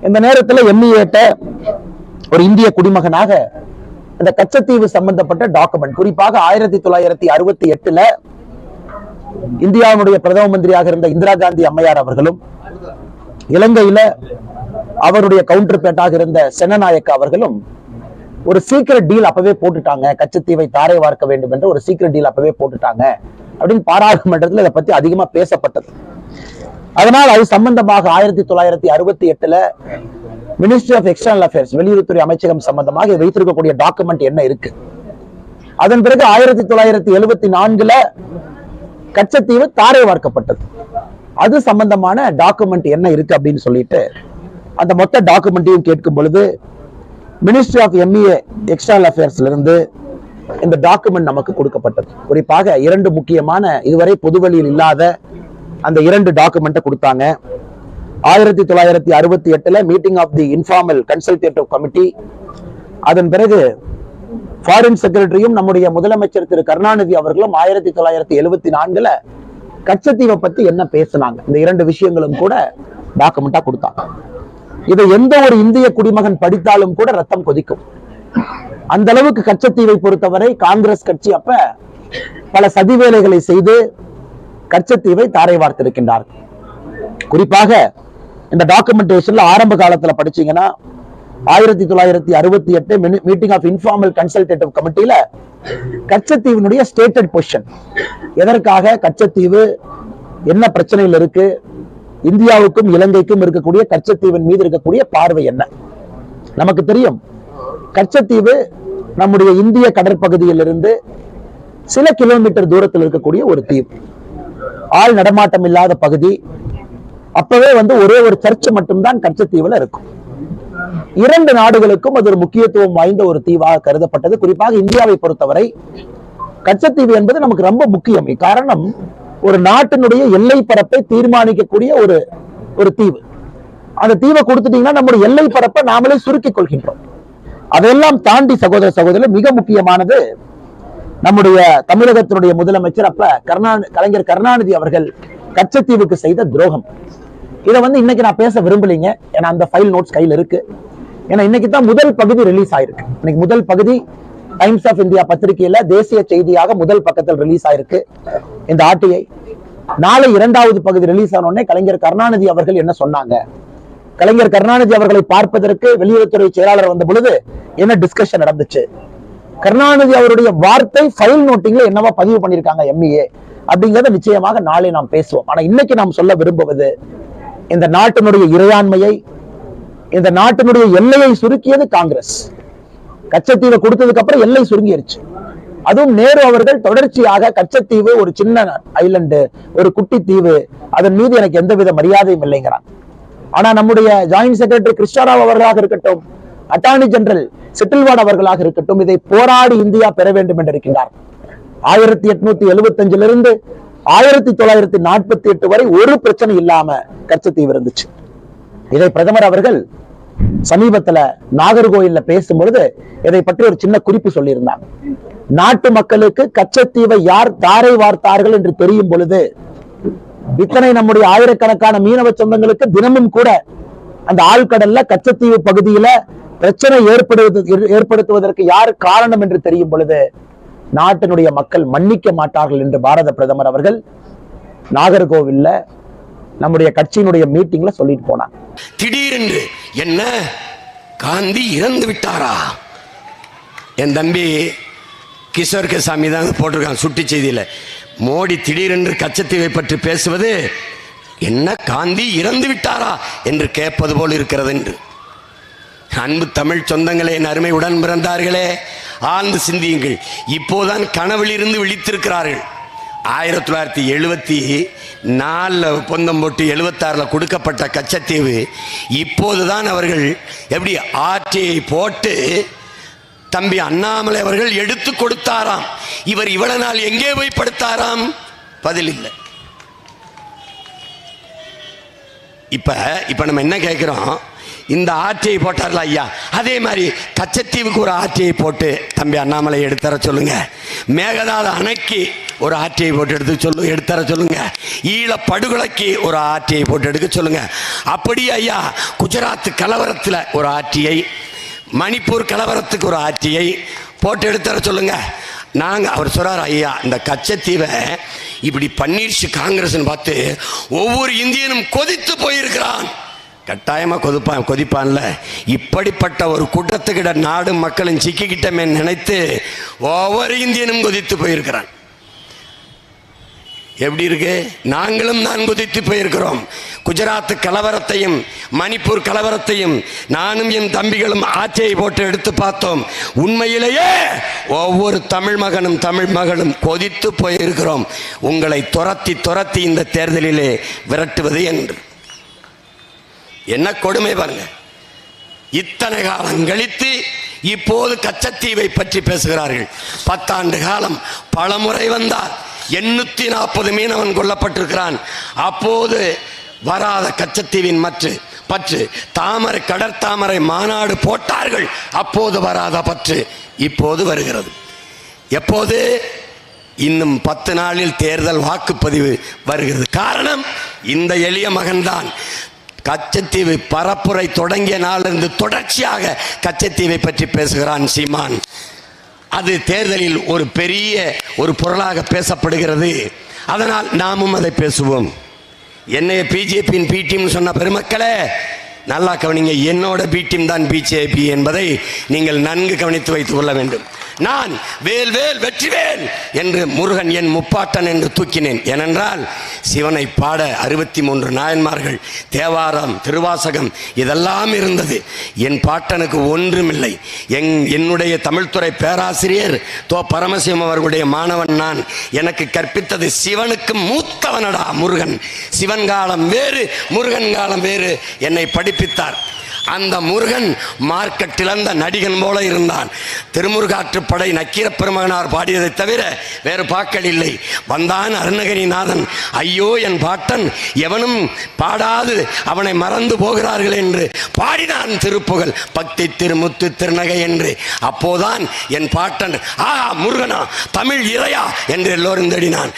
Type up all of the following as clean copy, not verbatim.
இந்த நேரத்தில் எம்இஏட்ட ஒரு இந்திய குடிமகனாக இந்த கச்சத்தீவு சம்பந்தப்பட்ட டாக்குமெண்ட், குறிப்பாக 1968 இந்தியாவுடைய பிரதம மந்திரியாக இருந்த இந்திரா காந்தி அம்மையார் அவர்களும் இலங்கையில அவருடைய கவுண்டர் பேட்டாக இருந்த சென்னநாயக்க அவர்களும் ஒரு சீக்கிரட் டீல் அப்பவே போட்டுட்டாங்க, கச்சத்தீவை தாரை வார்க்க வேண்டும் என்று ஒரு சீக்கிரட் டீல் அப்பவே போட்டுட்டாங்க அப்படின்னு பாராளுமன்றத்தில் இதை பத்தி அதிகமா பேசப்பட்டது. அதனால் அது சம்பந்தமாக 1968 மினிஸ்ட்ரி ஆஃப் எக்ஸ்டர்னல் அஃபேர்ஸ், வெளியுறவுத்துறை அமைச்சகம் சம்பந்தமாக வைத்திருக்கக்கூடிய டாக்குமெண்ட் என்ன இருக்கு. அதன் பிறகு 1974 கச்சத்தீவு தாரை வார்க்கப்பட்டது. அது சம்பந்தமான டாக்குமெண்ட் என்ன இருக்கு அப்படின்னு சொல்லிட்டு அந்த மொத்த டாக்குமெண்ட்டையும் கேட்கும் பொழுது மினிஸ்ட்ரி ஆஃப் எம்இஏ எக்ஸ்டர்னல் அஃபேர்ஸ்ல இருந்து இந்த டாக்குமெண்ட் நமக்கு கொடுக்கப்பட்டது. குறிப்பாக 2 முக்கியமான, இதுவரை பொதுவெளியில் இல்லாத அந்த 2 டாக்குமெண்ட்டை கொடுத்தாங்க. 1968 meeting of the informal consultative committee, அதன் பிறகு ஃபாரின் செக்ரட்டரியும் நம்முடைய முதலமைச்சர் திரு கருணாநிதி அவர்களும் 1974 கச்சத்தீவை பத்தி என்ன பேசினாங்க, இந்த 2 விஷயங்களும் கூட டாக்குமெண்டா கொடுத்தாங்க. இதை எந்த ஒரு இந்திய குடிமகன் படித்தாலும் கூட ரத்தம் கொதிக்கும். அந்த அளவுக்கு கச்சத்தீவை பொறுத்தவரை காங்கிரஸ் கட்சி அப்ப பல சதி வேலைகளை செய்து கச்சத்தீவை தாரை வார்த்திருக்கின்றார்கள். குறிப்பாக இந்த டாக்குமெண்டேஷன்ல ஆரம்ப காலத்துல படிச்சீங்கன்னா 1968 மீட்டிங் ஆஃப் இன்ஃபார்மல் கன்சல்டேட்டிவ் கமிட்டியில கச்சத்தீவினுடைய ஸ்டேட்டட் பொசிஷன், எதற்காக கச்சத்தீவு, என்ன பிரச்சனைகள் இருக்கு, இந்தியாவுக்கும் இலங்கைக்கும் இருக்கக்கூடிய கச்சத்தீவின் மீது இருக்கக்கூடிய பார்வை என்ன. நமக்கு தெரியும், கச்சத்தீவு நம்முடைய இந்திய கடற்பகுதியில் இருந்து சில கிலோமீட்டர் தூரத்தில் இருக்கக்கூடிய ஒரு தீவு, ஆள் நடமாட்டம் இல்லாத பகுதி. அப்பவே ஒரே ஒரு சர்ச் மட்டும்தான் கச்சத்தீவுல இருக்கும். 2 நாடுகளுக்கும் அது ஒரு முக்கியத்துவம் வாய்ந்த ஒரு தீவாக கருதப்பட்டது. குறிப்பாக இந்தியாவை பொறுத்தவரை கச்சத்தீவு என்பது நமக்கு ரொம்ப முக்கியம். காரணம், ஒரு நாட்டினுடைய எல்லை பரப்பை தீர்மானிக்கக்கூடிய ஒரு தீவு. அந்த தீவை கொடுத்துட்டீங்கன்னா நம்முடைய எல்லை பரப்பை நாமளே சுருக்கிக் கொள்கின்றோம். அதெல்லாம் தாண்டி சகோதர சகோதரர், மிக முக்கியமானது நம்முடைய தமிழகத்தினுடைய முதலமைச்சர் அப்ப கலைஞர் கருணாநிதி அவர்கள் கச்சத்தீவுக்கு செய்த துரோகம். இதை இன்னைக்கு நான் பேச விரும்பலீங்க, ஏன்னா அந்த ஃபைல் நோட்ஸ் கையில் இருக்கு. ஏன்னா இன்னைக்கு தான் முதல் பகுதி ரிலீஸ் ஆயிருக்கு. இன்னைக்கு முதல் பகுதி டைம்ஸ் ஆஃப் இந்தியா பத்திரிகையில தேசிய செய்தியாக முதல் பக்கத்தில் ரிலீஸ் ஆயிருக்கு இந்த ஆர்டிஐ. நாளை 2வது பகுதி ரிலீஸ் ஆன உடனே கலைஞர் கருணாநிதி அவர்கள் என்ன சொன்னாங்க, கலைஞர் கருணாநிதி அவர்களை பார்ப்பதற்கு வெளியுறவுத்துறை செயலாளர் வந்த பொழுது என்ன டிஸ்கஷன் நடந்துச்சு, கருணாநிதி அவருடைய வார்த்தை ஃபைல் நோட்டிங்ல என்னவா பதிவு பண்ணிருக்காங்க எம்இஏ அப்படிங்கறத நிச்சயமாக நாளை நாம் பேசுவோம். ஆனா இன்னைக்கு நாம் சொல்ல விரும்புவது, இந்த நாட்டினுடைய இறையாண்மையை, இந்த நாட்டினுடைய எல்லையை சுருக்கியது காங்கிரஸ். கச்சத்தீவை கொடுத்ததுக்கு அப்புறம் எல்லை சுருங்கிருச்சு. அதுவும் நேரு அவர்கள் தொடர்ச்சியாக கச்சத்தீவு ஒரு சின்ன ஐலண்டு, ஒரு குட்டி தீவு, அதன் மீது எனக்கு எந்தவித மரியாதையும் இல்லைங்கிறான். ஆனா நம்முடைய ஜாயிண்ட் செக்ரட்டரி கிருஷ்ணராவ் அவர்களாக இருக்கட்டும், அட்டார்னி ஜெனரல் செட்டில்வாட் அவர்களாக இருக்கட்டும், இதை போராடி இந்தியா பெற வேண்டும் என்று இருக்கின்றார். 1875 1948 வரை ஒரு பிரச்சனை இல்லாம கச்சத்தீவு இருந்துச்சு. இதை பிரதமர் அவர்கள் சமீபத்துல நாகர்கோயில்ல பேசும்பொழுது இதை பற்றி ஒரு சின்ன குறிப்பு சொல்லியிருந்தாங்க. நாட்டு மக்களுக்கு கச்சத்தீவை யார் தாரை வார்த்தார்கள் என்று தெரியும் பொழுது, இத்தனை நம்முடைய ஆயிரக்கணக்கான மீனவ சொந்தங்களுக்கு தினமும் கூட அந்த ஆழ்கடல்ல கச்சத்தீவு பகுதியில பிரச்சனை ஏற்படுத்துவதற்கு யார் காரணம் என்று தெரியும் பொழுது நாட்டினுடைய மக்கள் மன்னிக்க மாட்டார்கள் என்று பாரத பிரதமர் அவர்கள் நாகர்கோவில்ல நம்முடைய கட்சியினுடைய மீட்டிங்ல சொல்லிட்டு போனாங்க. திடீரென்று என்ன காந்தி இறந்து விட்டாரா? என் தம்பி கிஷோர் சாமி தான் போட்டிருக்காங்க சுட்டி செய்தியில, மோடி திடீரென்று கச்சத்தீவை பற்றி பேசுவது என்ன காந்தி இறந்து விட்டாரா என்று கேட்பது போல் இருக்கிறது என்று. அன்பு தமிழ் சொந்தங்களே, என் அருமை உடன் பிறந்தார்களே, ஆழ்ந்து சிந்தியுங்கள். இப்போதான் கனவிலிருந்து விழித்திருக்கிறார்கள். 1974 பொந்தம் போட்டு 76 கொடுக்கப்பட்ட கச்சத்தீவு இப்போதுதான் அவர்கள் எப்படி ஆட்சியை போட்டு தம்பி அண்ணாமலை அவர்கள் எடுத்து கொடுத்தாராம். இவர் இவ்வளவு நாள் எங்கே போய் படுத்தாராம்? பதில் இல்லை. இப்ப நம்ம என்ன கேட்கிறோம், இந்த ஆர்டிஐ போட்டார்ல ஐயா, அதே மாதிரி கச்சத்தீவுக்கு ஒரு ஆர்டிஐ போட்டு தம்பி அண்ணாமலை எடுத்தர சொல்லுங்க. மேகதாது அணைக்கு ஒரு ஆர்டிஐ போட்டு எடுத்தர சொல்லுங்க. ஈழ படுகொலைக்கு ஒரு ஆர்டிஐ போட்டு எடுக்க சொல்லுங்க. அப்படியே ஐயா குஜராத் கலவரத்தில் ஒரு ஆர்டிஐ, மணிப்பூர் கலவரத்துக்கு ஒரு ஆர்டிஐ போட்டு எடுத்தர சொல்லுங்க. அவர் சொல்றாரு, ஐயா இந்த கச்சத்தீவை இப்படி பன்னீர்ஷு காங்கிரஸ் பார்த்து ஒவ்வொரு இந்தியனும் கொதித்து போயிருக்கிறான். கட்டாயமா கொதிப்பான்ல. இப்படிப்பட்ட ஒரு கூட்டத்துக்கிட்ட நாடு மக்களும் சிக்கிக்கிட்டமே நினைத்து ஒவ்வொரு இந்தியனும் கொதித்து போயிருக்கிறான். எப்படி இருக்கு? நாங்களும் தான் கொதித்து போயிருக்கிறோம். குஜராத் கலவரத்தையும் மணிப்பூர் கலவரத்தையும் நானும் என் தம்பிகளும் ஆட்சியை போட்டு எடுத்து பார்த்தோம். உண்மையிலேயே ஒவ்வொரு தமிழ் மகனும் கொதித்து போயிருக்கிறோம். உங்களை துரத்தி இந்த தேர்தலிலே விரட்டுவது என்று. என்ன கொடுமை பாருங்க. இத்தனை காலம் கழித்து இப்போது கச்சத்தீவை பற்றி பேசுகிறார்கள். 10 ஆண்டு காலம் பலமுறை வந்தார். 840 மீனவன் கொல்லப்பட்டிருக்கிறான். அப்போது வராத கச்சத்தீவின் பற்று தாமரை கடற்தாமரை மாநாடு போட்டார்கள். அப்போது வராத பற்று இப்போது வருகிறது. எப்போது? இன்னும் 10 நாளில் தேர்தல் வாக்குப்பதிவு வருகிறது. காரணம், இந்த எளிய மகன்தான். கச்சத்தீவு பரப்புரை தொடங்கிய நாளிலிருந்து தொடர்ச்சியாக கச்சத்தீவை பற்றி பேசுகிறான் சீமான். அது தேர்தலில் ஒரு பெரிய ஒரு பொருளாக பேசப்படுகிறது. அதனால் நாமும் அதை பேசுவோம். என்னைய பிஜேபியின் பி டீம் சொன்ன பெருமக்களே, நல்லா கவனிங்க. என்னோட பி டீம் தான் பிஜேபி என்பதை நீங்கள் நன்கு கவனித்து வைத்துக் கொள்ள வேண்டும். நான் வேல் வேல் வெற்றிவேல் என்று முருகன் என் முப்பாட்டன் என்று தூக்கினேன். ஏனென்றால் சிவனை பாட 63 நாயன்மார்கள், தேவாரம், திருவாசகம் இதெல்லாம் இருந்தது. என் பாட்டனுக்கு ஒன்றுமில்லை. என்னுடைய தமிழ்துறை பேராசிரியர் தோ பரமசிவம் அவர்களுடைய மாணவன் நான். எனக்கு கற்பித்தது சிவனுக்கு மூத்தவனடா முருகன். சிவன் காலம் வேறு, முருகன் காலம் வேறு என்னை படிப்பித்தார். அந்த முருகன் மார்க்கெட்டிழந்த நடிகன் போல இருந்தான். திருமுருகாற்றுப்படை நக்கீர பெருமகனார் பாடியதை தவிர வேறு பாக்கள் இல்லை. வந்தான் அருணகிரிநாதன், ஐயோ என் பாட்டன் எவனும் பாடாது அவனை மறந்து போகிறார்கள் என்று பாடினான் திருப்புகழ், பக்தி திருமுத்து திருநகை என்று. அப்போதான் என் பாட்டன் முருகனா தமிழ் இறையா என்று எல்லோரும் தேடினான்.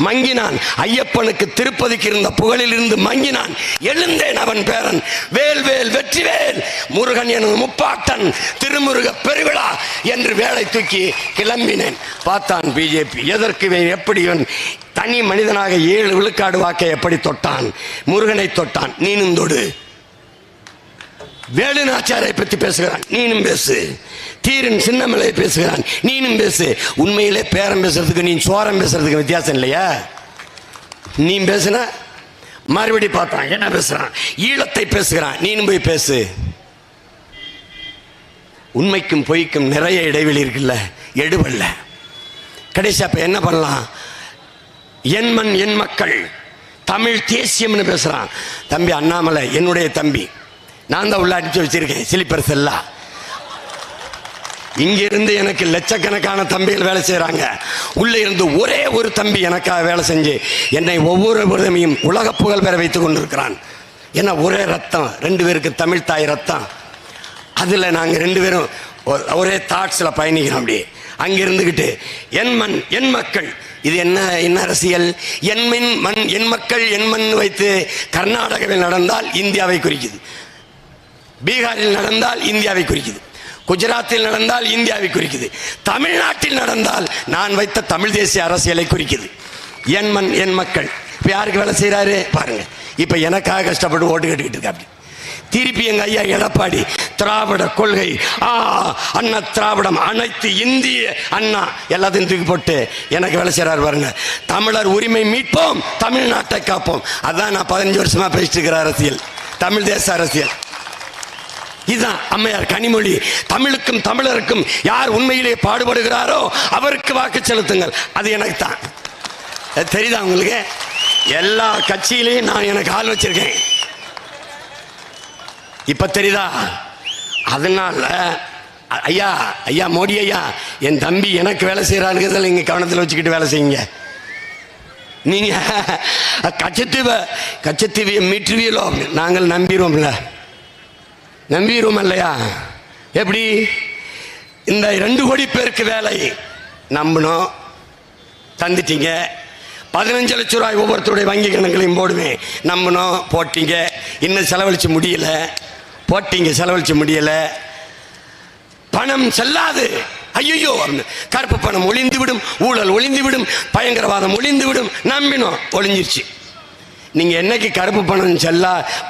மங்கினான் ஐயப்பனுக்கு திருப்பதிக்கு இருந்த புகழில் இருந்து மங்கினான். எழுந்தேன் அவன் பேரன். வேல் வேல் வெற்றிவேல் முருகன் எனது முப்பாட்டன், திருமுருக பெருவிழா என்று வேலை தூக்கி கிளம்பினேன். பார்த்தான் பிஜேபி. எதற்கு எப்படி தனி மனிதனாக 7 விழுக்காடு வாக்கை எப்படி தொட்டான்? முருகனை தொட்டான். நீனும் தொடு. வேலுநாச்சியாரை பற்றி பேசுகிறான், நீனும் பேசு. தீரன் சின்னமலை பேசுகிறான், நீனும் பேசு. உண்மையிலே பேரம் பேசுறதுக்கு நீ சோரம் பேசுறதுக்கு வித்தியாசம் இல்லையா? நீ பேசுன மறுபடி பார்த்தான், என்ன பேசுறான்? ஈழத்தை பேசுகிறான், நீனும் போய் பேசு. உண்மைக்கும் பொய்க்கும் நிறைய இடைவெளி இருக்குல்ல, எடுவல்ல. கடைசி அப்ப என்ன பண்ணலாம்? என் மண் என் மக்கள் தமிழ் தேசியம்னு பேசுறான். தம்பி அண்ணாமலை என்னுடைய தம்பி, நான் தான் உள்ள அடிச்சு வச்சிருக்கேன் ஸ்லீப்பர் செல்லா. இங்கிருந்து எனக்கு லட்சக்கணக்கான தம்பிகள் வேலை செய்கிறாங்க. உள்ளே இருந்து ஒரே ஒரு தம்பி எனக்காக வேலை செஞ்சு என்னை ஒவ்வொரு விதமையும் உலக புகழ் பெற வைத்துக் கொண்டிருக்கிறான். ஏன்னா ஒரே ரத்தம், 2 பேருக்கு தமிழ் தாய் ரத்தம். அதில் நாங்கள் 2 பேரும் ஒரே தாட்ஸில் பயணிக்கிறோம். அப்படி அங்கே இருந்துக்கிட்டு என் மண் என் மக்கள், இது என்ன அரசியல்? என் மண் என் மக்கள் என் மண் வைத்து கர்நாடகாவில் நடந்தால் இந்தியாவை குறிக்குது, பீகாரில் நடந்தால் இந்தியாவை குறிக்குது, குஜராத்தில் நடந்தால் இந்தியாவை குறிக்குது, தமிழ்நாட்டில் நடந்தால் நான் வைத்த தமிழ் தேசிய அரசியலை குறிக்குது. என் மண் என் மக்கள். இப்போ யாருக்கு வேலை செய்கிறாரு பாருங்க. இப்போ எனக்காக கஷ்டப்பட்டு ஓட்டு கேட்டுக்கிட்டு இருக்கா. அப்படி திருப்பி எங்க ஐயா எடப்பாடி திராவிட கொள்கை, அண்ணா திராவிடம், அனைத்து இந்திய அண்ணா எல்லாத்தையும் தூக்கி போட்டு எனக்கு வேலை செய்கிறாரு பாருங்க. தமிழர் உரிமை மீட்போம், தமிழ்நாட்டை காப்போம். அதான் நான் 15 வருஷமா பேசிட்டு இருக்கிற அரசியல், தமிழ் தேச அரசியல். இதுதான் அம்மையார் கனிமொழி. தமிழுக்கும் தமிழருக்கும் யார் உண்மையிலே பாடுபடுகிறாரோ அவருக்கு வாக்கு செலுத்துங்கள். அது எனக்கு தான் தெரியுதா உங்களுக்கு? எல்லா கட்சியிலையும் நான் எனக்கு ஆள் வச்சிருக்கேன். இப்ப தெரியுதா? அதனால ஐயா ஐயா மோடி ஐயா, என் தம்பி எனக்கு வேலை செய்யறாருங்கிறத நீங்க கவனத்தில் வச்சுக்கிட்டு வேலை செய்யுங்க. நீங்க கச்சத்தீவை மீட்டுருவீங்களோ? நாங்கள் நம்பிடுவோம்ல. நம்பிடுவோம் இல்லையா? எப்படி இந்த 2 கோடி பேருக்கு வேலை நம்பணும், தந்துட்டீங்க. 15 லட்சம் ரூபாய் ஒவ்வொருத்தருடைய வங்கி கணக்குலையும் போடுவேன், நம்பணும், போட்டீங்க. இன்னும் செலவழிச்சு முடியல, போட்டீங்க, செலவழிச்சு முடியல. பணம் செல்லாது, ஐயோ கருப்பு பணம் ஒளிந்து விடும், ஊழல் ஒளிந்து விடும், பயங்கரவாதம் ஒளிந்து விடும், நம்பினோம், ஒளிஞ்சிருச்சு. நீங்க என்னைக்கு கருப்பு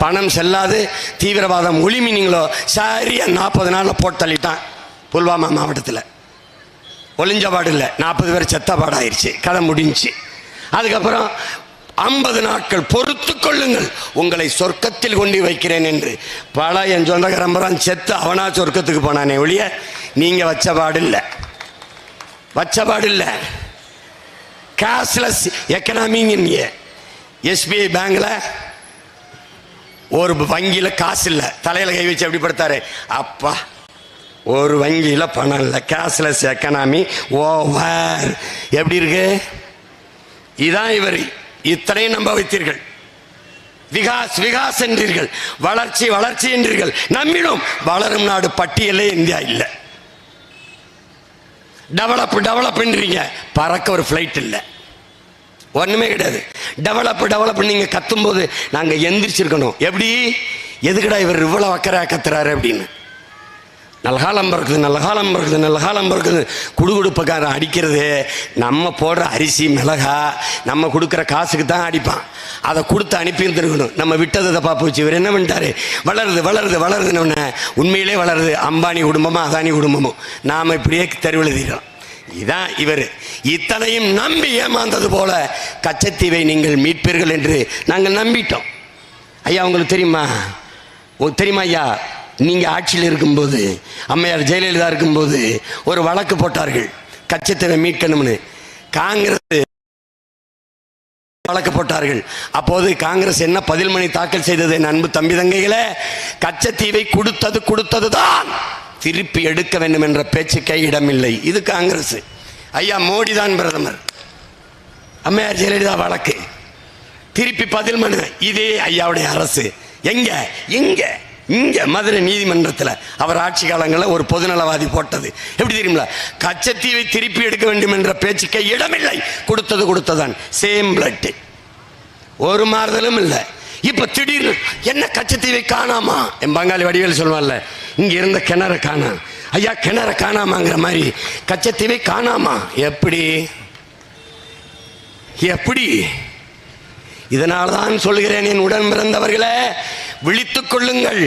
பணம் செல்லாது தீவிரவாதம் ஒளிமினீங்களோ சரியா 40 நாள்ல போட்டு தள்ளிட்டான். புல்வாமா மாவட்டத்தில் ஒளிஞ்ச பாடு இல்லை, 40 பேர் செத்த பாடாயிருச்சு, கதை முடிஞ்சு. அதுக்கப்புறம் 50 நாட்கள் பொறுத்து கொள்ளுங்கள், உங்களை சொர்க்கத்தில் கொண்டு வைக்கிறேன் என்று பல என் சொந்தக்காரம்பரம் செத்து அவனா சொர்க்கத்துக்கு போனானே ஒழிய நீங்க வச்ச பாடு இல்லை. கேஷ்லெஸ் எக்கனாமிங்க. எஸ்பிஐ பேங்க்ல ஒரு வங்கியில காசு இல்லை, தலையில கை வச்சு எப்படி படுத்தாரு, அப்பா ஒரு வங்கியில பணம் இல்லை, கேஷ்லெஸ் எக்கனாமி ஓவர். எப்படி இருக்கு? இதான் இவர். இத்தனையும் நம்ப வைத்தீர்கள், விகாஸ் என்றீர்கள், வளர்ச்சி என்றீர்கள், நம்பிடும். வளரும் நாடு பட்டியலே இந்தியா இல்லை. டெவலப் என்றீங்க, பறக்க ஒரு ஃபிளைட் இல்லை, ஒண்ணுமே கிடையாது. டெவலப் நீங்க கத்தும் போது நாங்க எந்திரிச்சிருக்கணும். எப்படி, எதுக்குடா இவர் இவ்வளவு அக்கறை கத்துறாரு அப்படின்னு. நல்ல காலம் பிறக்குது குடுகுடுப்பக்காரன் அடிக்கிறது நம்ம போடுற அரிசி மிளகா நம்ம கொடுக்குற காசுக்கு தான் அடிப்பான். அதை கொடுத்து அனுப்பி இருந்திருக்கணும். நம்ம விட்டதை பார்ப்பு வச்சு இவர் என்ன பண்ணிட்டாரு, வளருதுன்னு உண்மையிலே வளருது. அம்பானி குடும்பமோ அதானி குடும்பமோ நாம இப்படியே தெருவெழுதிக்கிறோம். இதான் இவர். இத்தனையும் நம்பி ஏமாந்தது போல கச்சத்தீவை நீங்கள் மீட்பீர்கள் என்று நாங்கள் நம்பிட்டோம். ஐயா உங்களுக்கு தெரியுமா ஐயா, நீங்க ஆட்சியில் இருக்கும்போது அம்மையார் ஜெயலலிதா இருக்கும்போது ஒரு வழக்கு போட்டார்கள், கச்சத்தீவை மீட்கணும்னு. காங்கிரஸ் வழக்கு போட்டார்கள். அப்போது காங்கிரஸ் என்ன பதில் மணி தாக்கல் செய்தது? என் அன்பு தம்பி தங்கைகளே, கச்சத்தீவை கொடுத்ததுதான், திருப்பி எடுக்க வேண்டும் என்ற பேச்சுக்கே இடமில்லை. இது காங்கிரஸ். ஐயா மோடி தான் பிரதமர், அம்மையார் ஜெயலலிதா வழக்கு, திருப்பி பதில் மனு. இதே ஐயாவுடைய அரசு இங்க மதுரை நீதிமன்றத்தில் அவர் ஆட்சி காலங்களில் ஒரு பொதுநலவாதி போட்டது. எப்படி தெரியுங்களா? கச்சத்தீவை திருப்பி எடுக்க வேண்டும் என்ற பேச்சுக்கே இடமில்லை, கொடுத்ததான். சேம் பிளட், ஒரு மாறுதலும் இல்லை. இப்ப திடீர்னு என்ன கச்சத்தீவை காணாமா? என் பங்காளி வடிவேல் சொல்வான்ல, இங்க இருந்த கிணற காணாம். ஐயா கிணற காணாமாங்கிற மாதிரி கச்சத்தீவை காணாமா? எப்படி? இதனால்தான் சொல்கிறேன் என் உடன் பிறந்தவர்களே, விழித்துக் கொள்ளுங்கள்.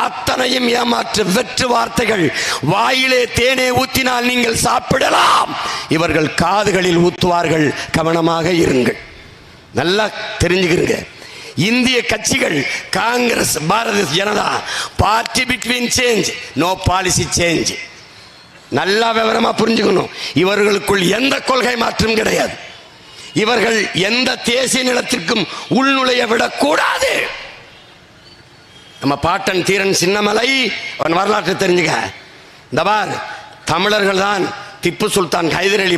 அத்தனையும் ஏமாற்று வெற்று வார்த்தைகள். வாயிலே தேனே ஊத்தினால் நீங்கள் சாப்பிடலாம், இவர்கள் காதுகளில் ஊத்துவார்கள். கவனமாக இருங்கள், நல்லா தெரிஞ்சுக்கிறீங்க. இந்திய கட்சிகள் Congress, Bharatiya Janata party between change, no policy change. நல்லா விவரமா புரிஞ்சுக்கணும். இவர்களுக்குள் எந்த கொள்கை மாற்றம் கிடையாது. இவர்கள் எந்த தேசிய நிலத்திற்கும் உள்நுழைய விடக்கூடாது. நம்ம பாட்டன் தீரன் சின்னமலை, அவன் வரலாற்றை தெரிஞ்சுக்க. இந்த பார், தமிழர்கள் தான் திப்பு சுல்தான், ஹைதர் அலி